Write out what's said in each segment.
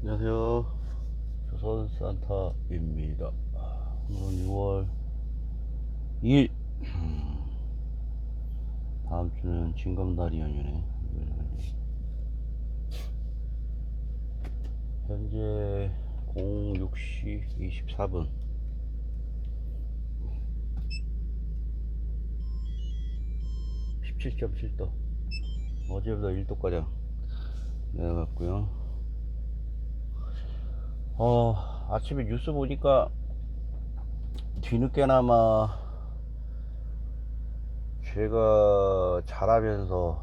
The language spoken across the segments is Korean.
안녕하세요. 조선 산타입니다. 오늘은 6월 2일. 다음 주는 징검다리 연휴네. 현재 06시 24분. 17.7도. 어제보다 1도가량 내려갔고요. 아침에 뉴스 보니까 뒤늦게나마 제가 자라면서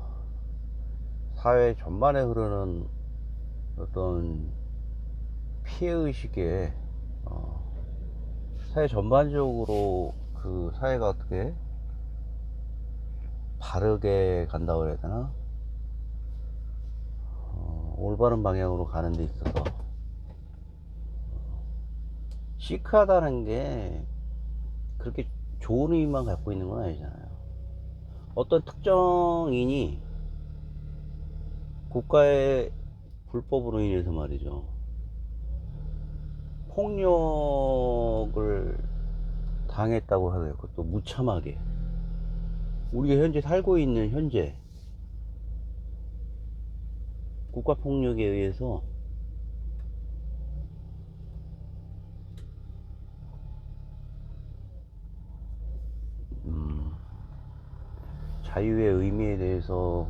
사회 전반에 흐르는 어떤 피해의식에 사회 전반적으로 그 사회가 어떻게 바르게 간다고 해야 되나? 올바른 방향으로 가는 데 있어서 시크하다는 게 그렇게 좋은 의미만 갖고 있는 건 아니잖아요. 어떤 특정인이 국가의 불법으로 인해서 말이죠, 폭력을 당했다고 하네요. 그것도 무참하게. 우리가 현재 살고 있는 현재 국가폭력에 의해서 자유의 의미에 대해서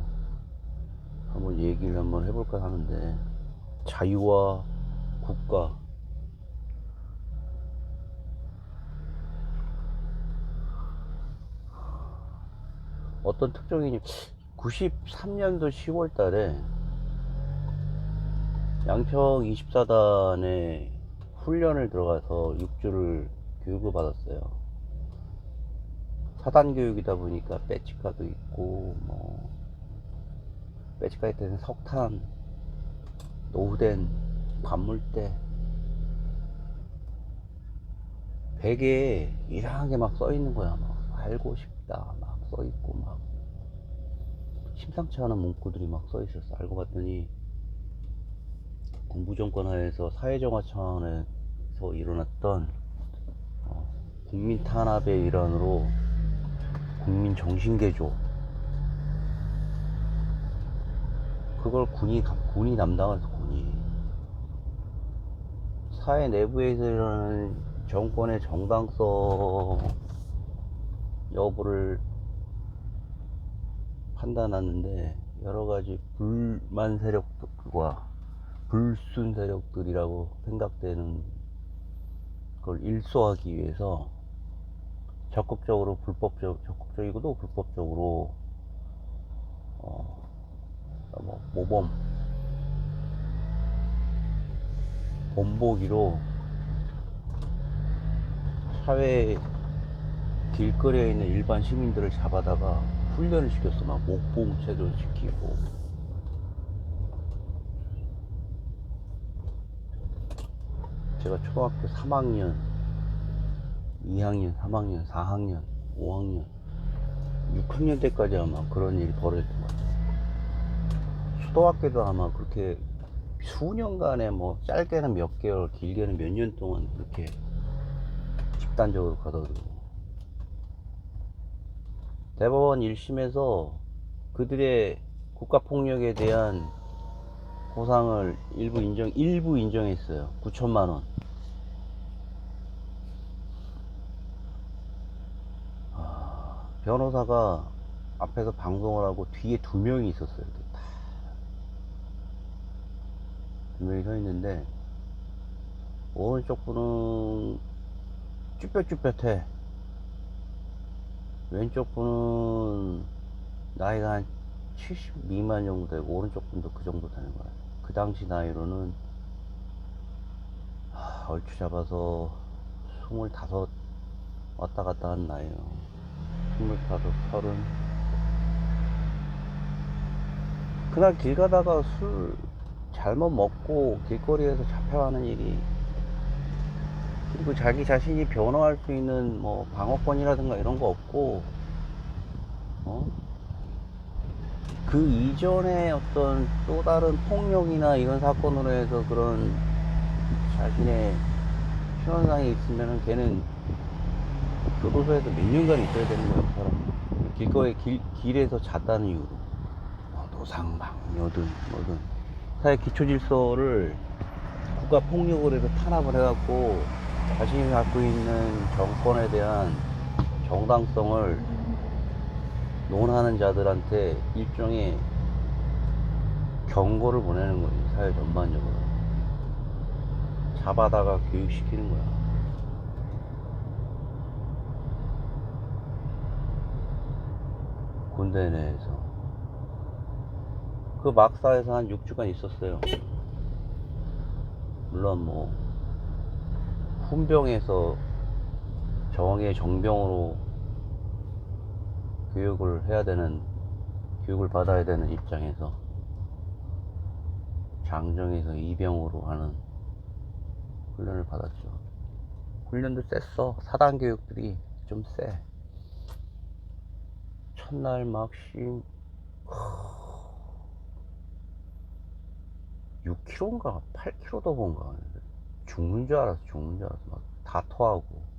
한번 얘기를 한번 해볼까 하는데, 자유와 국가, 어떤 특정인이 93년도 10월 달에 양평 24단에 훈련을 들어가서 6주를 교육을 받았어요. 사단 교육이다 보니까 배치카도 있고, 뭐 배치카 때는 석탄, 노후된 관물대, 베개에 이상하게 막 써있는 거야. 막 살고 싶다 막 써있고, 막 심상치 않은 문구들이 막 써있었어. 알고 봤더니 군부정권 하에서 사회정화 차원에서 일어났던 국민 탄압의 일환으로 국민 정신개조, 그걸 군이 담당해서, 군이 사회 내부에서 일어나는 정권의 정당성 여부를 판단하는데, 여러가지 불만 세력들과 불순 세력들이라고 생각되는 걸 일소하기 위해서 적극적으로 적극적이고도 불법적으로 모범 본보기로 사회 길거리에 있는 일반 시민들을 잡아다가 훈련을 시켰어. 막 목봉체도 시키고. 제가 초등학교 3학년, 2학년, 3학년, 4학년, 5학년, 6학년 때까지 아마 그런 일이 벌어졌던 것 같아요. 초등학교도 아마 그렇게 수년간에, 뭐 짧게는 몇 개월, 길게는 몇 년 동안 그렇게 집단적으로 가더라고요. 대법원 1심에서 그들의 국가폭력에 대한 보상을 일부 인정했어요. 9천만원. 변호사가 앞에서 방송을 하고 뒤에 2명이 있었어요. 두 명이 서 있는데, 오른쪽 분은 쭈뼛쭈뼛해. 왼쪽 분은 나이가 한 70 미만 정도 되고, 오른쪽 분도 그 정도 되는 거예요. 그 당시 나이로는 얼추 잡아서 25 왔다 갔다 한 나이에요. 25, 30. 그날 길 가다가 술 잘못 먹고 길거리에서 잡혀가는 일이, 그리고 자기 자신이 변호할 수 있는 뭐 방어권이라든가 이런 거 없고, 그 이전에 어떤 또 다른 폭력이나 이런 사건으로 해서 그런 자신의 신원상이 있으면은 걔는 교도소에서 몇 년간 있어야 되는 거예요, 그 사람. 길거리에 길에서 잤다는 이유로. 뭐 노상방뇨든 뭐든. 사회 기초질서를 국가 폭력으로 해서 탄압을 해갖고 자신이 갖고 있는 정권에 대한 정당성을 논하는 자들한테 일종의 경고를 보내는 거지, 사회 전반적으로. 잡아다가 교육시키는 거야. 군대 내에서. 그 막사에서 한 6주간 있었어요. 물론 뭐 훈병에서 정의 정병으로 교육을 받아야 되는 입장에서 장정에서 이병으로 하는 훈련을 받았죠. 훈련도 셌어. 사단 교육들이 좀 세. 첫날 막심 6kg인가 8kg 더 본가 죽는 줄 알았어. 막 다 토하고.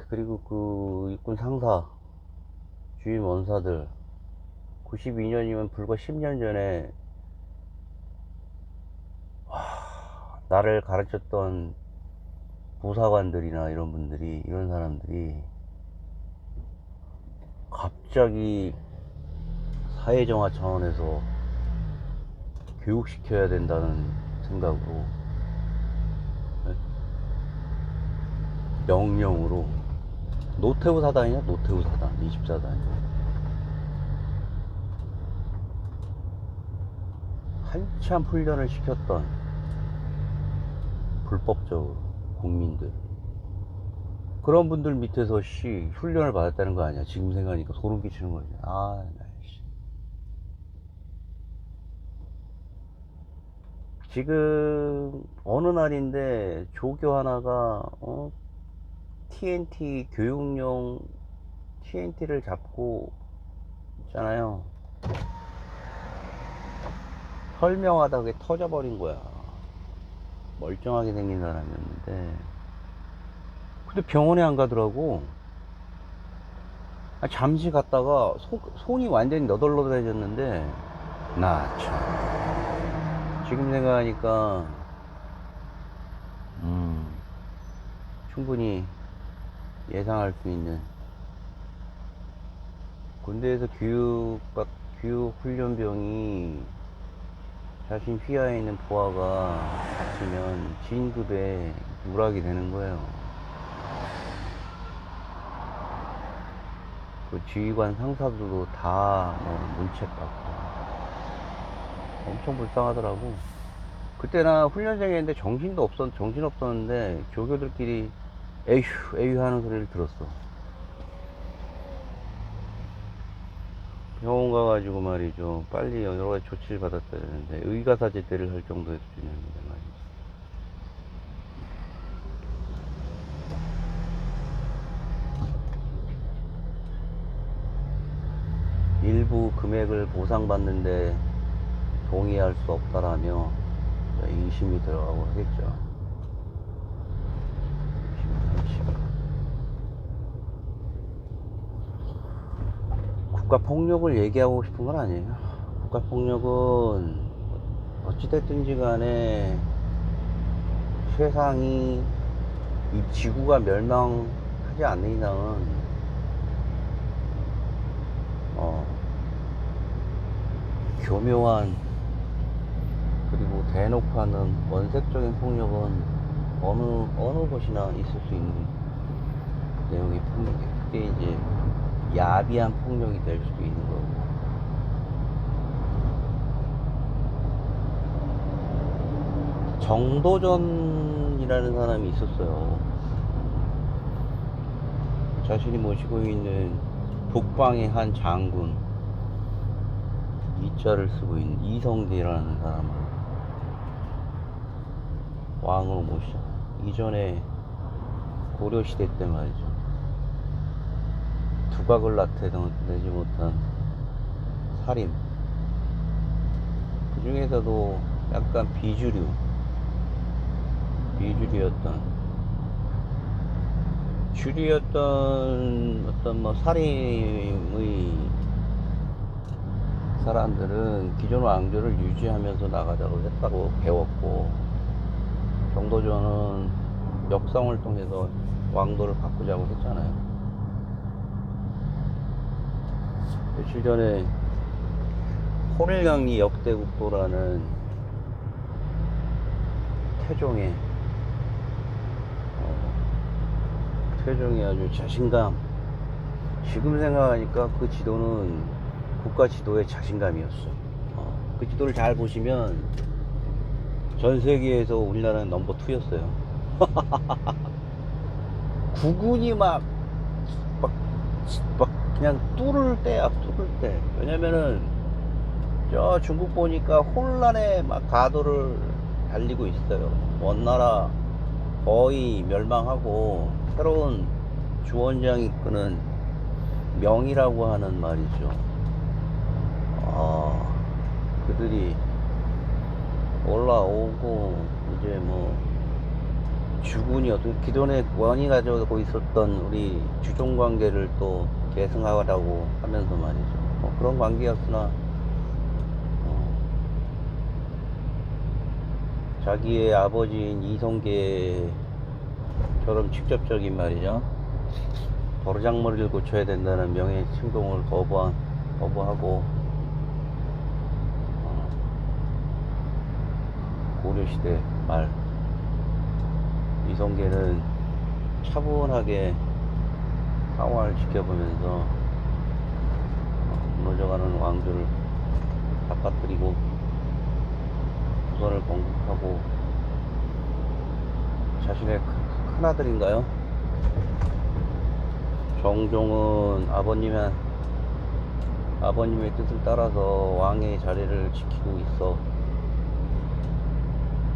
그리고 그 육군 상사 주임 원사들 92년이면 불과 10년 전에 나를 가르쳤던 부사관들이나 이런 사람들이 갑자기 사회정화 차원에서 교육시켜야 된다는 생각으로 명령으로 노태우 사단이냐? 노태우 사단 24단 한참 훈련을 시켰던 불법적으로 국민들 그런 분들 밑에서 훈련을 받았다는 거 아니야. 지금 생각하니까 소름 끼치는 거지. 지금 어느 날인데 조교 하나가 TNT 교육용 TNT를 잡고 있잖아요. 설명하다 그게 터져버린 거야. 멀쩡하게 생긴 사람이었는데 근데 병원에 안 가더라고. 잠시 갔다가 손이 완전히 너덜너덜해졌는데 나 참 지금 생각하니까 충분히 예상할 수 있는 군대에서 교육 훈련병이 자신 휘하에 있는 부하가 다치면 진급에 누락이 되는 거예요. 그 지휘관 상사들도 다 문책받고 엄청 불쌍하더라고. 그때 나 훈련생이었는데 정신 없었는데 조교들끼리 에휴 하는 소리를 들었어. 병원 가가지고 말이죠. 빨리 여러 가지 조치를 받았어야 되는데 의가사제대를 할 정도의 수준이었는데 말이죠. 일부 금액을 보상받는데 동의할 수 없다라며 2심이 들어가고 하겠죠. 국가폭력을 얘기하고 싶은 건 아니에요. 국가폭력은 어찌됐든지 간에 세상이 이 지구가 멸망하지 않는 이상은 교묘한 그리고 대놓고 하는 원색적인 폭력은 어느 곳이나 있을 수 있는 내용의 폭력이에요. 그게 이제 야비한 폭력이 될 수도 있는 거고. 정도전이라는 사람이 있었어요. 자신이 모시고 있는 북방의 한 장군 이자를 쓰고 있는 이성계라는 사람을 왕으로 모시죠. 이전에 고려시대 때 말이죠. 두각을 나타내지 못한 사림. 그 중에서도 약간 주류였던 어떤 뭐 사림의 사람들은 기존 왕조를 유지하면서 나가자고 했다고 배웠고, 정도전은 역성을 통해서 왕도를 바꾸자고 했잖아요. 며칠 전에 호릴강리 역대국도라는 태종의 아주 자신감, 지금 생각하니까 그 지도는 국가 지도의 자신감이었어. 그 지도를 잘 보시면 전 세계에서 우리나라는 넘버 2였어요. 국군이 막 그냥 뚫을 때야, 뚫을 때. 왜냐면은 저 중국 보니까 혼란의 막 가도를 달리고 있어요. 원나라 거의 멸망하고 새로운 주원장이 이끄는 명이라고 하는 말이죠. 그들이 올라오고 이제 뭐 주군이 어떤 기존에 원이 가지고 있었던 우리 주종 관계를 또 계승하라고 하면서 말이죠. 그런 관계였으나 자기의 아버지인 이성계처럼 직접적인 말이죠. 버르장머리를 고쳐야 된다는 명예 침공을 거부하고 고려시대 말 이성계는 차분하게 상황을 지켜보면서 무너져가는 왕조를 닦아뜨리고 조선을 건국하고 자신의 큰아들인가요? 정종은 아버님의 뜻을 따라서 왕의 자리를 지키고 있어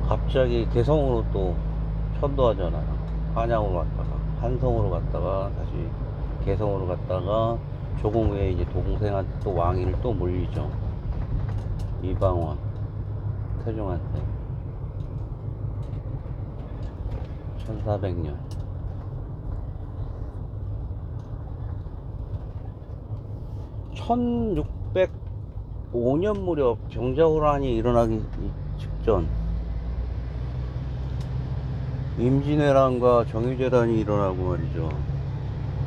갑자기 개성으로 또 천도하잖아요. 한양으로 갔다가 한성으로 갔다가 다시 개성으로 갔다가 조금 후에 이제 동생한테 또 왕위를 또 물리죠. 이방원 태종한테 1400년. 1605년 무렵 정자호란이 일어나기 직전 임진왜란과 정유재란이 일어나고 말이죠.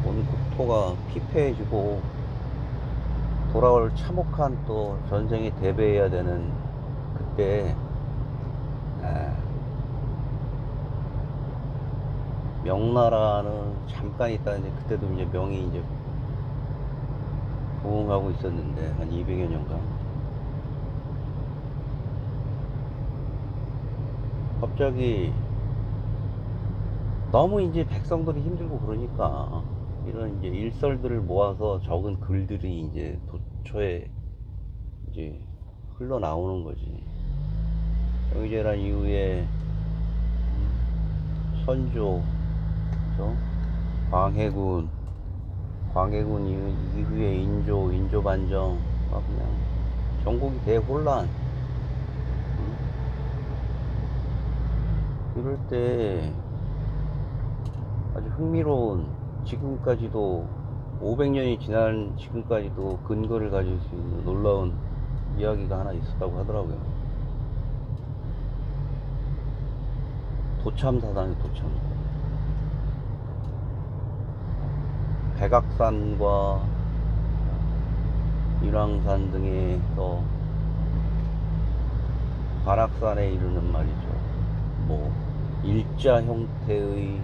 온 국토가 피폐해지고 돌아올 참혹한 또 전쟁에 대비해야 되는 그때 명나라는 잠깐 있다는데 그때도 이제 명이 이제 부흥하고 있었는데 한 200여 년간 갑자기 너무 이제 백성들이 힘들고 그러니까 이런 이제 일설들을 모아서 적은 글들이 이제 도처에 이제 흘러나오는 거지. 정유재란 이후에 선조, 그죠? 광해군 이후에 인조 반정, 그냥 전국이 대혼란. 이럴 때 아주 흥미로운, 지금까지도 500년이 지난 지금까지도 근거를 가질 수 있는 놀라운 이야기가 하나 있었다고 하더라고요. 도참사당이 도참사당. 백악산과 인왕산 등에서 관악산에 이르는 말이죠. 뭐 일자 형태의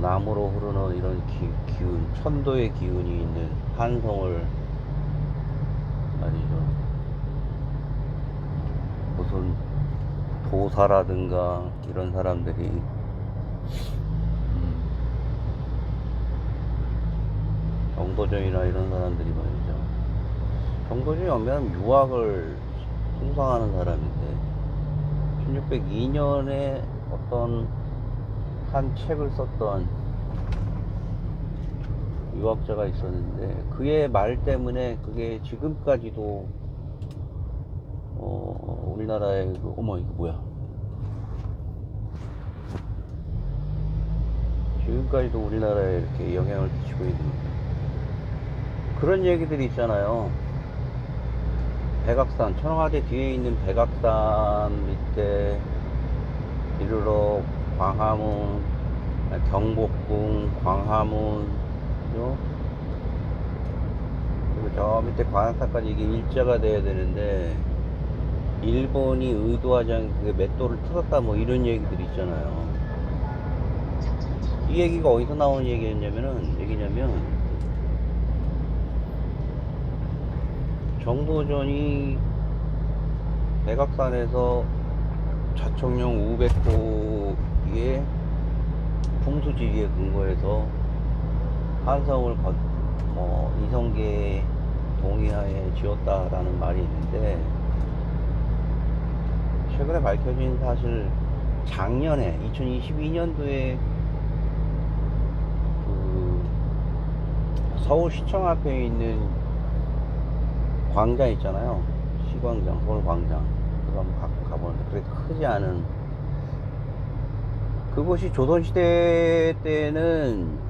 나무로 흐르는 이런 기운, 천도의 기운이 있는 한성을 말이죠. 무슨 도사라든가 이런 사람들이 정도전이나 이런 사람들이 말이죠. 정도전이 오면 유학을 숭상하는 사람인데 1602년에 어떤 한 책을 썼던 유학자가 있었는데 그의 말 때문에 그게 지금까지도 우리나라의 어머 이거 뭐야, 지금까지도 우리나라에 이렇게 영향을 끼치고 있는 그런 얘기들이 있잖아요. 백악산, 천황화대 뒤에 있는 백악산 밑에 이르러 광화문, 경복궁, 광화문, 그리고 저 밑에 관악산까지 이게 일자가 돼야 되는데 일본이 의도하지 않게 맷돌을 틀었다 뭐 이런 얘기들이 있잖아요. 이 얘기가 어디서 나오는 얘기냐면 정도전이 백악산에서 자청령 500호의 풍수지리에 근거해서 한성을 이성계 동의하에 지었다라는 말이 있는데, 최근에 밝혀진 사실 작년에 2022년도에 그 서울시청 앞에 있는 광장 있잖아요. 시광장, 서울광장. 그거 한번 가보는데 그렇게 크지 않은, 그곳이 조선시대 때는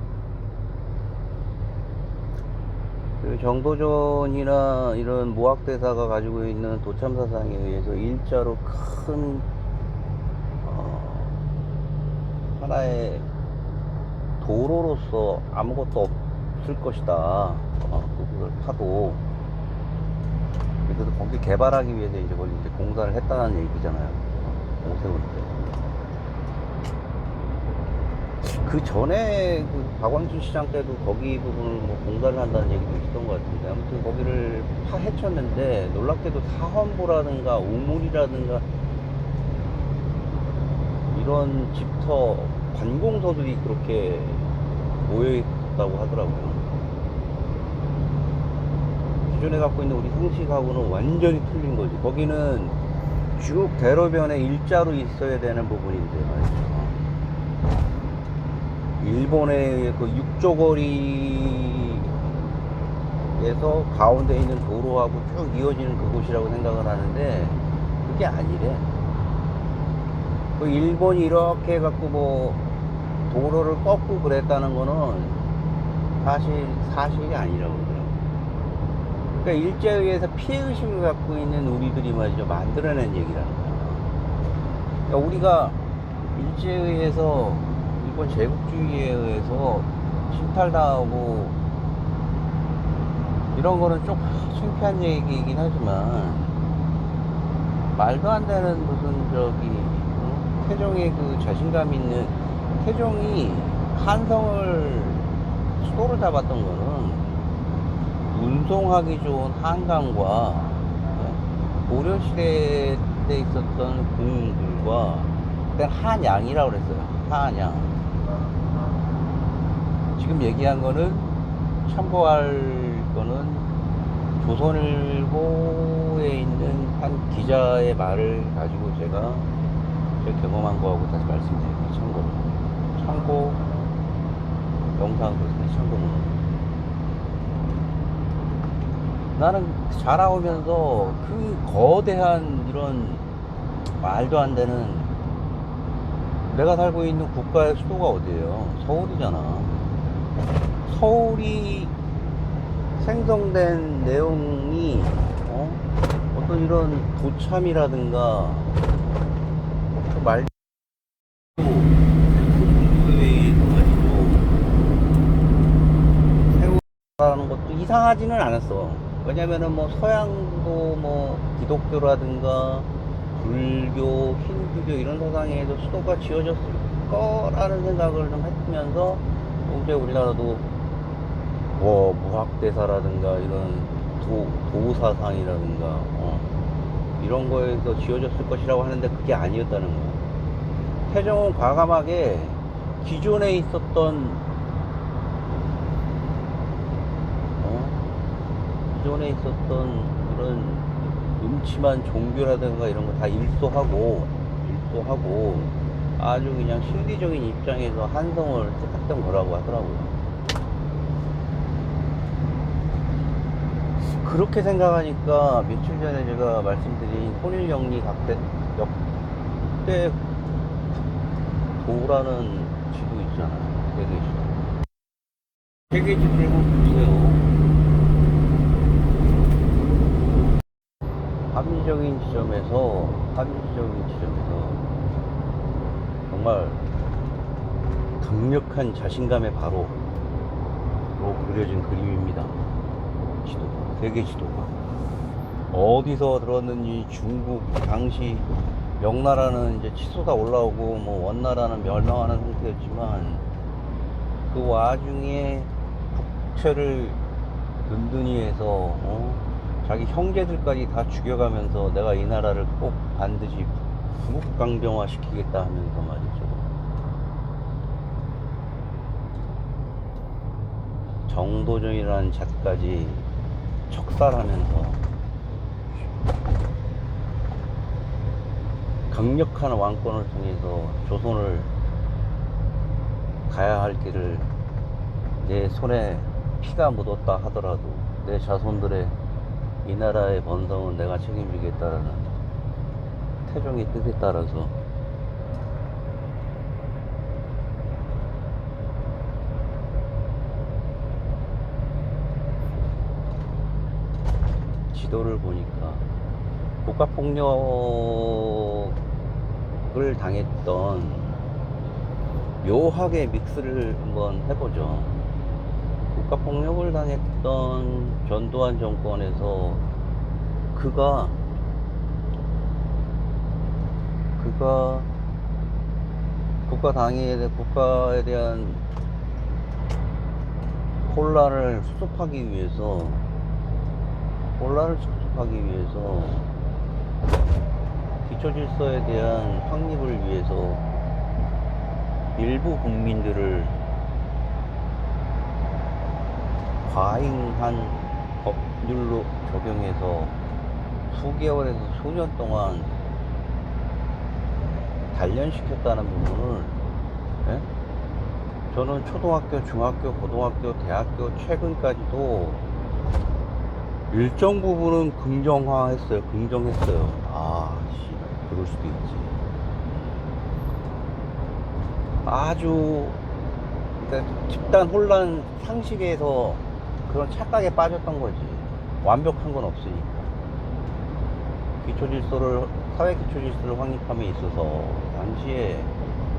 그 정도전이나 이런 무학대사가 가지고 있는 도참사상에 의해서 일자로 큰 하나의 도로로서 아무것도 없을 것이다. 그걸 파도. 그래서 거기 개발하기 위해서 이제 거기 이제 공사를 했다는 얘기잖아요. 오세훈 때. 그 전에 그 박광준 시장 때도 거기 부분을 뭐 공사를 한다는 얘기도 있었던 것 같은데, 아무튼 거기를 파헤쳤는데 놀랍게도 사헌부라든가 우물이라든가 이런 집터 관공서들이 그렇게 모여있다고 하더라고요. 기존에 갖고 있는 우리 상식하고는 완전히 틀린 거지. 거기는 쭉 대로변에 일자로 있어야 되는 부분인데 말이죠. 일본의 그 육조거리에서 가운데 있는 도로하고 쭉 이어지는 그곳이라고 생각을 하는데 그게 아니래. 그 일본이 이렇게 해갖고 뭐 도로를 꺾고 그랬다는 거는 사실이 아니라고 그러더라고요. 그러니까 일제에 의해서 피해의식을 갖고 있는 우리들이 말이죠, 만들어낸 얘기라는 거야. 그러니까 우리가 일제에 의해서, 일본 제국주의에 의해서 침탈당하고 이런 거는 좀 창피한 얘기이긴 하지만, 말도 안 되는 무슨 태종의 그 자신감 있는, 태종이 한성을 수도를 잡았던 거는 운송하기 좋은 한강과 고려시대 때 있었던 궁들과, 그때 한양이라고 그랬어요. 한양. 지금 얘기한 거는, 참고할 거는 조선일보에 있는 한 기자의 말을 가지고 제가 경험한 거하고 다시 말씀드릴게요. 참고 영상 그렇습니다. 참고문. 나는 자라오면서 그 거대한 이런 말도 안 되는, 내가 살고 있는 국가의 수도가 어디예요? 서울이잖아. 서울이 생성된 내용이 어떤 이런 도참이라든가 말 세우라는 것도 이상하지는 않았어. 왜냐면은 뭐 서양도 뭐 기독교라든가 불교, 힌두교 이런 사상에서 수도가 지어졌을 거라는 생각을 좀 했으면서, 이제 우리나라도 뭐 무학대사라든가 이런 도사상이라든가 이런 거에서 지어졌을 것이라고 하는데 그게 아니었다는 거야. 태종은 과감하게 기존에 있었던 이런 음침한 종교라든가 이런 거 다 일소하고 아주 그냥 실리적인 입장에서 한성을 택했던 거라고 하더라고요. 그렇게 생각하니까 며칠 전에 제가 말씀드린 통일영리 역대 도라는 지도 있잖아요. 세계 지도. 세계 지도를 한번 보세요. 합리적인 지점에서 정말 강력한 자신감의 바로로 그려진 그림입니다. 지도, 세계 지도가 어디서 들었는지 중국 당시 명나라는 이제 치솟아 올라오고 뭐 원나라는 멸망하는 상태였지만 그 와중에 국채를 든든히 해서 자기 형제들까지 다 죽여가면서 내가 이 나라를 꼭 반드시 국강병화 시키겠다 하면서 말이죠. 정도전이라는 잣까지 척살하면서 강력한 왕권을 통해서 조선을 가야 할 길을 내 손에 피가 묻었다 하더라도 내 자손들의 이 나라의 번성은 내가 책임지겠다라는 태종의 뜻에 따라서 지도를 보니까 국가폭력을 당했던 묘하게 믹스를 한번 해보죠. 국가폭력을 당했던 전두환 정권에서 그가 국가에 대한 혼란을 수습하기 위해서 기초질서에 대한 확립을 위해서 일부 국민들을 과잉한 법률로 적용해서 수개월에서 수년 동안 단련시켰다는 부분을 저는 초등학교, 중학교, 고등학교, 대학교 최근까지도 일정 부분은 긍정했어요. 그럴 수도 있지. 아주 그러니까 집단 혼란 상식에서 그런 착각에 빠졌던 거지. 완벽한 건 없으니까. 사회 기초질서를 확립함에 있어서 당시에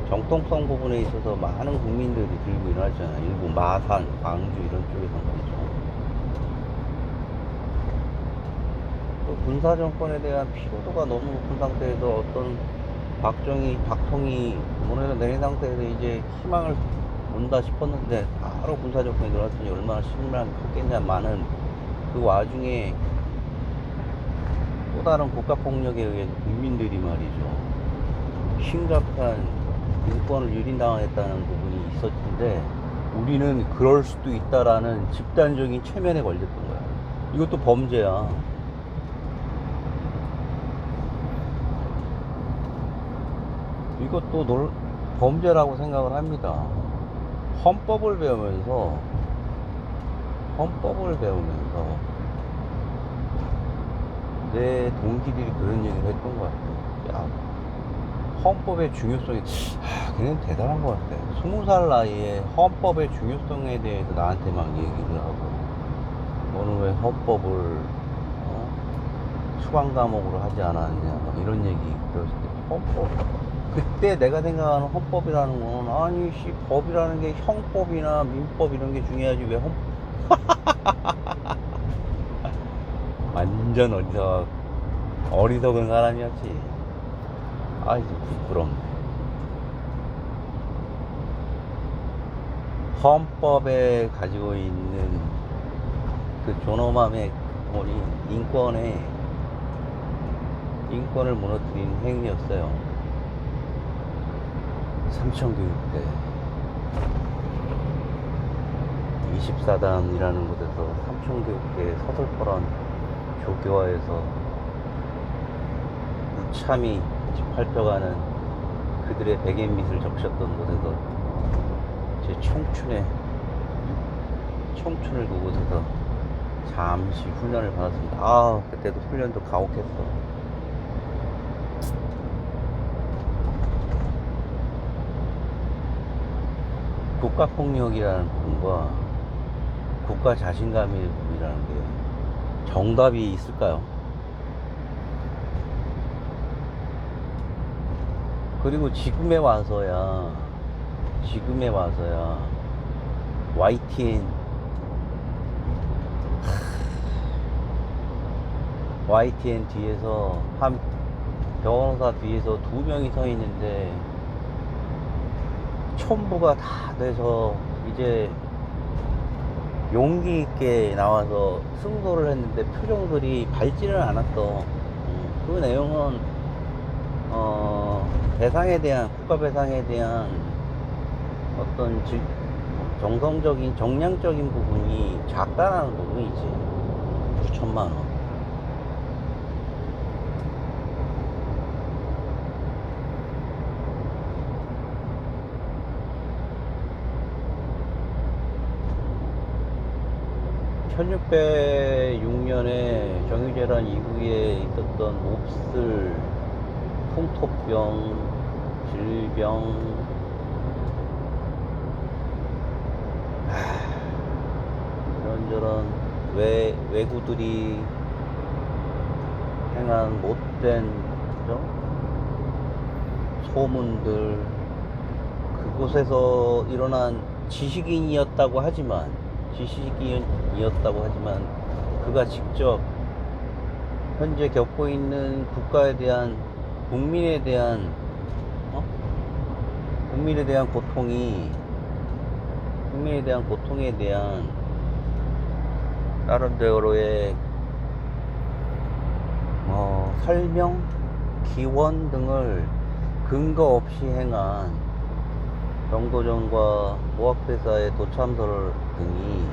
정통성 부분에 있어서 많은 국민들이 들고 일어났잖아요. 일부 마산, 광주 이런 쪽에서 말이죠. 또 군사정권에 대한 피로도가 너무 높은 상태에서 어떤 박통이 문에서 내린 상태에서 이제 희망을 본다 싶었는데 바로 군사정권이 들어왔으니 얼마나 실망이 컸겠냐. 많은 그 와중에 또 다른 국가폭력에 의해서 국민들이 말이죠, 심각한 인권을 유린당했다는 부분이 있었는데 우리는 그럴 수도 있다라는 집단적인 체면에 걸렸던 거야. 이것도 범죄야. 이것도 범죄라고 생각을 합니다. 헌법을 배우면서 내 동기들이 그런 얘기를 했던 것 같아요. 야, 헌법의 중요성이, 걔는 대단한 것 같아. 20살 나이에 헌법의 중요성에 대해서 나한테 막 얘기를 하고, 너는 왜 헌법을 수강 과목으로 하지 않았냐, 막 이런 얘기 들었을 때, 헌법. 그때 내가 생각하는 헌법이라는 거는, 아니, 법이라는 게 형법이나 민법 이런 게 중요하지, 왜 완전 어리석은 사람이었지. 아이고, 부끄럽네. 헌법에 가지고 있는 그 존엄함의 인권을 무너뜨린 행위였어요. 삼천교육 때 24단이라는 곳에서 삼천교육대 서슬퍼런 조교화에서 무참히 짓밟혀가는 그들의 백엔빛을 적셨던 곳에서 제 청춘을 그곳에서 잠시 훈련을 받았습니다. 아, 그때도 훈련도 가혹했어. 국가폭력이라는 부분과 국가 자신감의 부분이라는 게 정답이 있을까요? 그리고 지금에 와서야 YTN 뒤에서 한 변호사 뒤에서 두 명이 서 있는데 첨부가 다 돼서 이제 용기 있게 나와서 승소를 했는데 표정들이 밝지는 않았어. 그 내용은 배상에 대한 국가 배상에 대한 어떤 정성적인 정량적인 부분이 작다라는 부분이지. 9천만 원. (1606년에) 정유재란 이후에 있었던 몹쓸 풍토병, 질병, 이런저런 외구들이 행한 못된 소문들, 그곳에서 일어난 지식인이었다고 하지만 그가 직접 현재 겪고 있는 국가에 대한 국민에 대한 고통에 대한 나름대로의 설명, 기원 등을 근거 없이 행한 정도전과 모학대사의 도참설 등이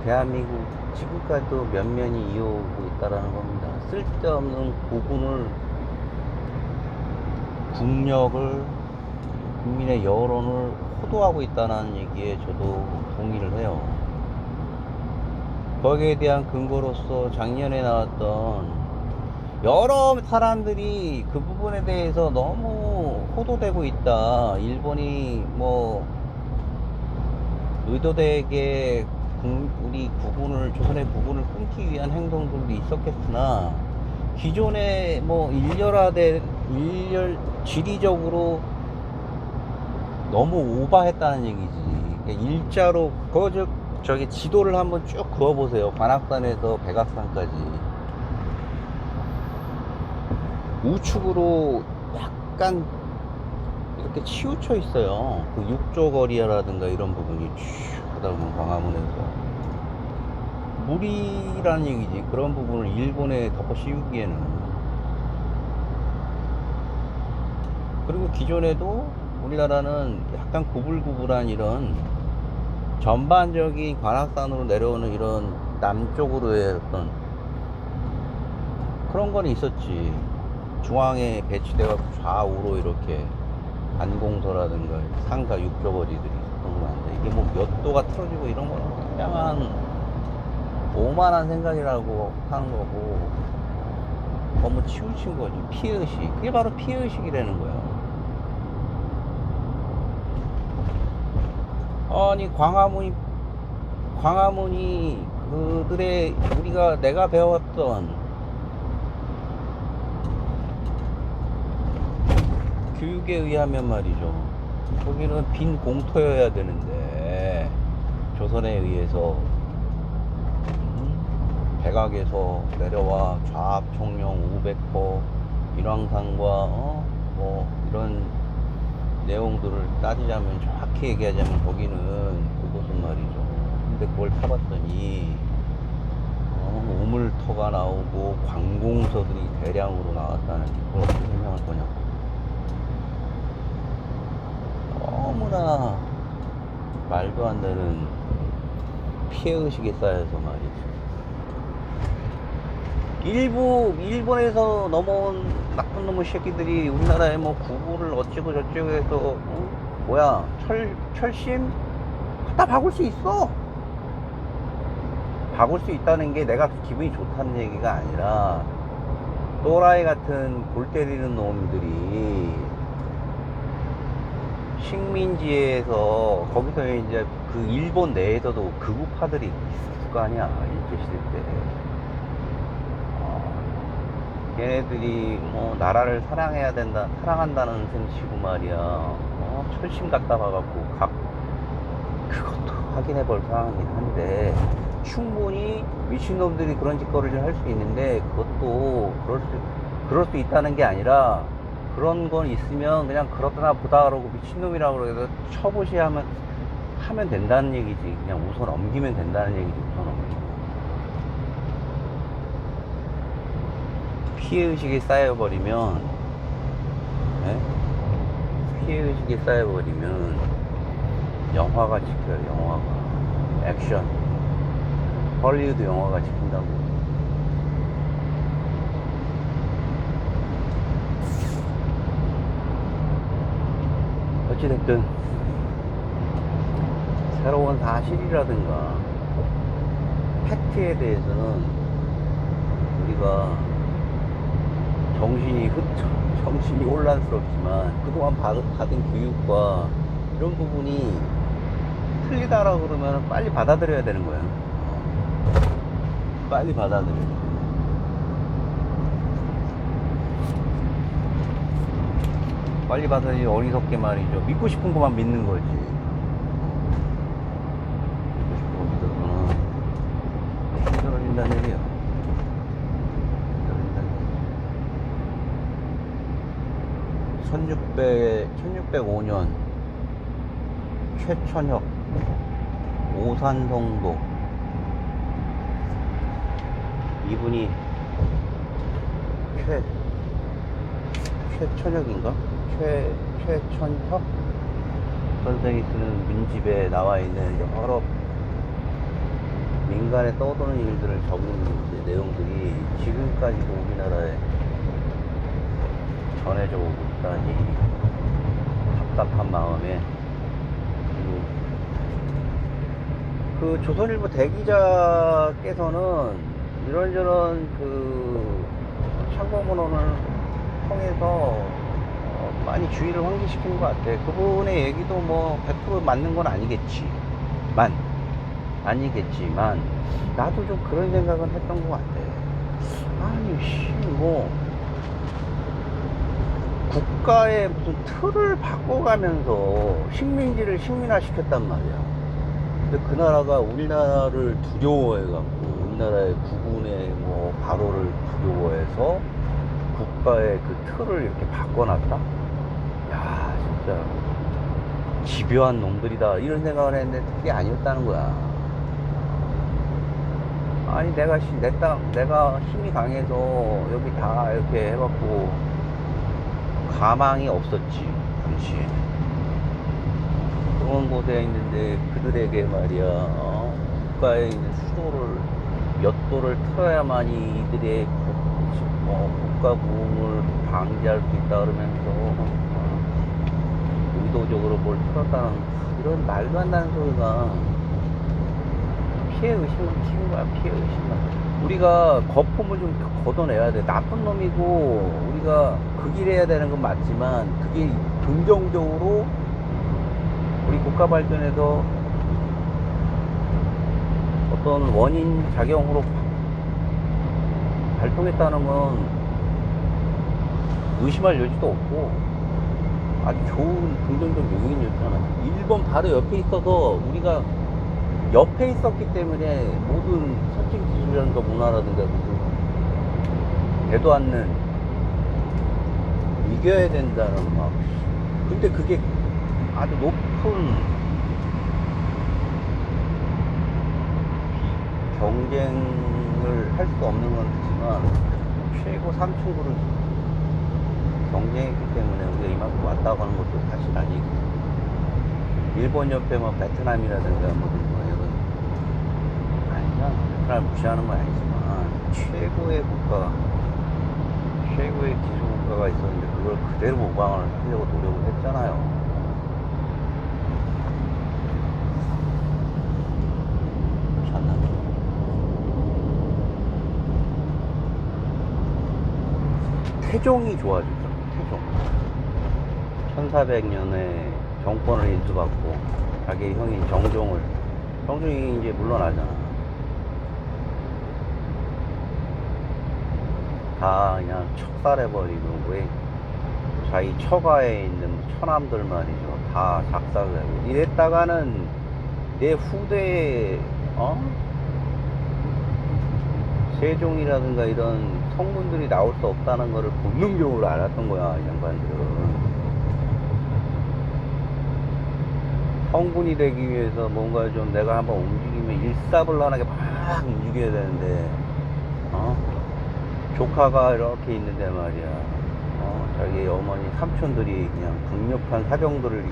대한민국 지금까지도 면면이 이어오고 있다라는 겁니다. 쓸데없는 국력을, 국민의 여론을 호도하고 있다는 얘기에 저도 동의를 해요. 거기에 대한 근거로서 작년에 나왔던 여러 사람들이 그 부분에 대해서 너무 호도되고 있다. 일본이 의도되게 우리 조선의 부분을 끊기 위한 행동들도 있었겠으나, 기존에 지리적으로 너무 오바했다는 얘기지. 그러니까 일자로 저기 지도를 한번 쭉 그어보세요. 관악산에서 백악산까지 우측으로 약간 이렇게 치우쳐 있어요. 그 육조거리라든가 이런 부분이 쭉 하다 보면 광화문에서 무리라는 얘기지. 그런 부분을 일본에 덮어 씌우기에는. 그리고 기존에도 우리나라는 약간 구불구불한 이런 전반적인 관악산으로 내려오는 이런 남쪽으로의 어떤 그런 건 있었지. 중앙에 배치돼갖고 좌우로 이렇게 관공서라든가 상가 육조거리들이 있었던 건 한데, 이게 몇 도가 틀어지고 이런 거는 굉장한 오만한 생각이라고 하는 거고, 너무 치우친 거지. 피해의식. 그게 바로 피해의식이라는 거야. 아니, 광화문이 내가 배웠던 교육에 의하면 말이죠, 거기는 빈 공터여야 되는데 조선에 의해서 백악에서 내려와 좌합총령 500호 인왕산과 이런 내용들을 따지자면, 정확히 얘기하자면 거기는 그곳은 말이죠. 근데 그걸 타봤더니 우물터가 나오고 관공서들이 대량으로 나왔다는 게, 그걸 어떻게 설명할 거냐고. 너무나 말도 안 되는 피해의식에 쌓여서 말이죠. 일본에서 넘어온 나쁜 놈의 새끼들이 우리나라에 구구를 어쩌고 저쩌고 해서 철심 갖다 박을 수 있어. 박을 수 있다는 게 내가 기분이 좋다는 얘기가 아니라, 또라이 같은 골 때리는 놈들이 식민지에서 거기서 이제 그 일본 내에서도 극우파들이 있을 거 아니야, 일제시대 때. 걔네들이 뭐 나라를 사랑해야 된다, 사랑한다는 셈치고 말이야, 철심 갖다 봐갖고 그것도 확인해 볼 상황이긴 한데, 충분히 미친놈들이 그런 짓거리를 할 수 있는데, 그것도 그럴 수 있다는 게 아니라, 그런 건 있으면 그냥 그렇다나 보다 그러고 미친놈이라고 그래서 처보시하면 하면 된다는 얘기지. 그냥 우선 넘기면 된다는 얘기지. 우선 넘기면. 피해의식이 쌓여버리면, 네? 피해의식이 쌓여버리면 영화가 지켜요. 영화가. 액션. 헐리우드 영화가 지킨다고. 어찌됐든 새로운 사실이라든가 팩트에 대해서는 우리가 정신이 혼란스럽지만 그동안 받은 교육과 이런 부분이 틀리다라고 그러면 빨리 받아들여야 되는 거야. 빨리 받아들여야 돼. 빨리 받아들이 어리석게 말이죠. 믿고 싶은 것만 믿는 거지. 믿고 싶은 거 믿어서는 힘들어진다는 얘기야. 힘들어진다는 얘기. 1605년 최천혁 오산성도, 이분이 최천혁인가? 최천혁 선생이 쓰는 민집에 나와 있는 여러 민간에 떠도는 일들을 적은 내용들이 지금까지도 우리나라에 전해져 오고 있다니 답답한 마음에, 그 조선일보 대기자께서는 이런저런 그 참고문헌을 통해서 많이 주의를 환기시키는 것 같아. 그분의 얘기도 뭐 100% 맞는 건 아니겠지만 나도 좀 그런 생각은 했던 것 같아. 아니 뭐 국가의 무슨 틀을 바꿔가면서 식민지를 식민화시켰단 말이야. 근데 그 나라가 우리나라를 두려워해갖고, 우리나라의 국군의 뭐 발호를 두려워해서 국가의 그 틀을 이렇게 바꿔놨다? 야, 진짜 집요한 놈들이다, 이런 생각을 했는데 그게 아니었다는 거야. 아니 내가 힘이 강해서 여기 다 이렇게 해갖고 가망이 없었지 당시에. 그런 곳에 있는데 그들에게 말이야, 국가에 있는 수도를 몇 도를 틀어야만이 이들의 국가 부흥을 방지할 수 있다 그러면서 의도적으로 뭘 틀었다는 이런 말도 안 되는 소리가 피해의식을 키운 거야. 피해의식만. 우리가 거품을 좀 걷어내야 돼. 나쁜 놈이고 우리가 그 길 해야 되는 건 맞지만, 그게 긍정적으로 우리 국가 발전에서 어떤 원인 작용으로 발동했다는 건 의심할 여지도 없고 아주 좋은 긍정적 요인이었잖아. 일본 바로 옆에 있어서 우리가 옆에 있었기 때문에 모든 선진 기술이라든가 문화라든가 되도 않는 이겨야 된다는 막. 근데 그게 아주 높은 경쟁을 할 수 없는 건 되지만 최고 3층구를 경쟁했기 때문에 우리가 이만큼 왔다고 하는 것도 사실 아니고, 일본 옆에 뭐 베트남이라든가 뭐든 아니잖아. 베트남 무시하는 건 아니지만 최고의 국가, 최고의 기술 국가가 있었는데 그걸 그대로 모방을 하려고 노력을 했잖아요. 그렇지 않나? 태종이 좋아졌어. 태종. 1400년에 정권을 인수받고 자기 형인 정종이 이제 물러나잖아. 다 그냥 척살해버리고, 왜 자기 처가에 있는 처남들 말이죠, 다 작살내고 이랬다가는 내 후대에 세종이라든가 이런 성분들이 나올 수 없다는 거를 본능적으로 알았던 거야, 이 양반들은. 성군이 되기 위해서 뭔가 좀 내가 한번 움직이면 일사불란하게 막 움직여야 되는데, 조카가 이렇게 있는데 말이야, 자기 어머니 삼촌들이 그냥 강력한 사병들을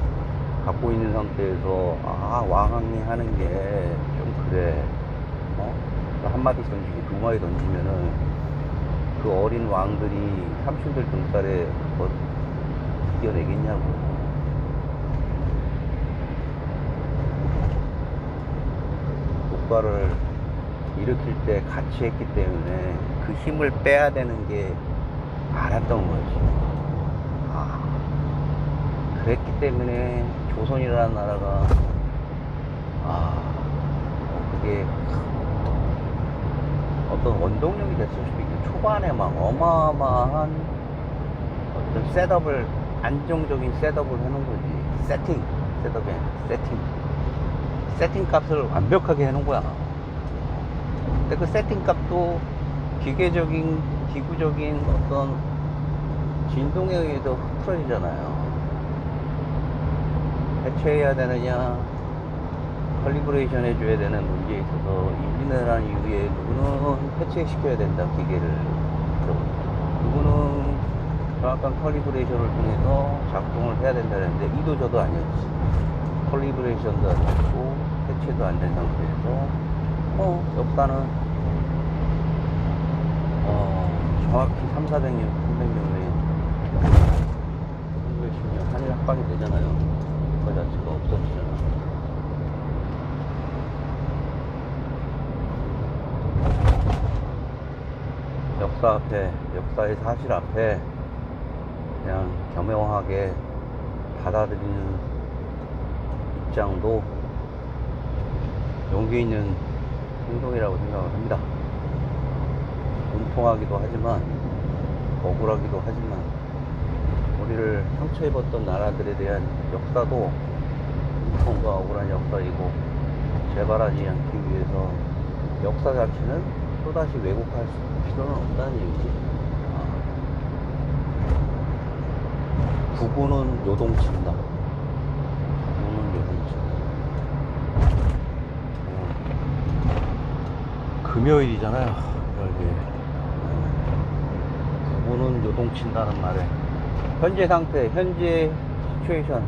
갖고 있는 상태에서 왕이 하는 게 좀 그래. 한 마디 던지고 두 마디 던지면은 그 어린 왕들이 삼촌들 등살에 뭐 이겨내겠냐고. 국가를 일으킬 때 같이 했기 때문에 그 힘을 빼야 되는 게 알았던 거지. 그랬기 때문에 조선이라는 나라가 그게 어떤 원동력이 됐을 수도 있고, 초반에 막 어마어마한 어떤 셋업을, 안정적인 셋업을 해놓은 거지. 세팅 값을 완벽하게 해놓은 거야. 근데 그 세팅 값도 기구적인 어떤 진동에 의해서 흐트러지잖아요. 해체해야 되느냐, 컬리브레이션 해줘야 되는 문제에 있어서 인지능이라는 이유에 누구는 해체시켜야 된다, 기계를. 누구는 정확한 컬리브레이션을 통해서 작동을 해야 된다는데, 이도 저도 아니었지. 컬리브레이션도 안 됐고 해체도 안 된 상태에서 역사는 정확히 300-400년 300년에 1910년 한일 합방이 되잖아요. 그 자체가 없어지잖아. 역사 앞에, 역사의 사실 앞에 그냥 겸허하게 받아들이는 입장도 용기 있는 행동이라고 생각을 합니다. 분통하기도 하지만, 억울하기도 하지만, 우리를 상처 입었던 나라들에 대한 역사도 분통과 억울한 역사이고, 재발하지 않기 위해서 역사 자체는 또다시 왜곡할 필요는 없다는 얘기지. 부부는 요동친다. 금요일이잖아요, 여기. 부부는 요동친다는 말에 현재 상태, 현재 시츄에이션,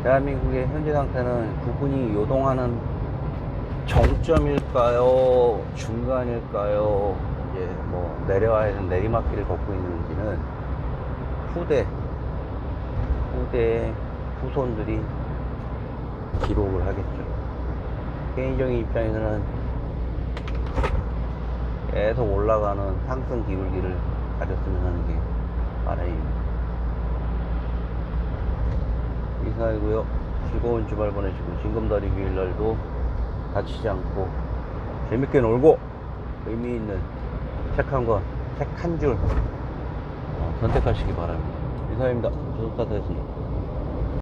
대한민국의 현재 상태는 부분이 요동하는 정점일까요, 중간일까요, 이제 뭐 내려와야 하는 내리막길을 걷고 있는지는 후대의 후손들이 기록을 하겠죠. 개인적인 입장에서는 계속 올라가는 상승 기울기를 가졌으면 하는 게 바람입니다. 이사이고요. 즐거운 주말 보내시고, 징검다리 휴일날도 다치지 않고 재밌게 놀고 의미 있는 책 한 줄 선택하시기 바랍니다. 이사입니다. 조석사사였습니다.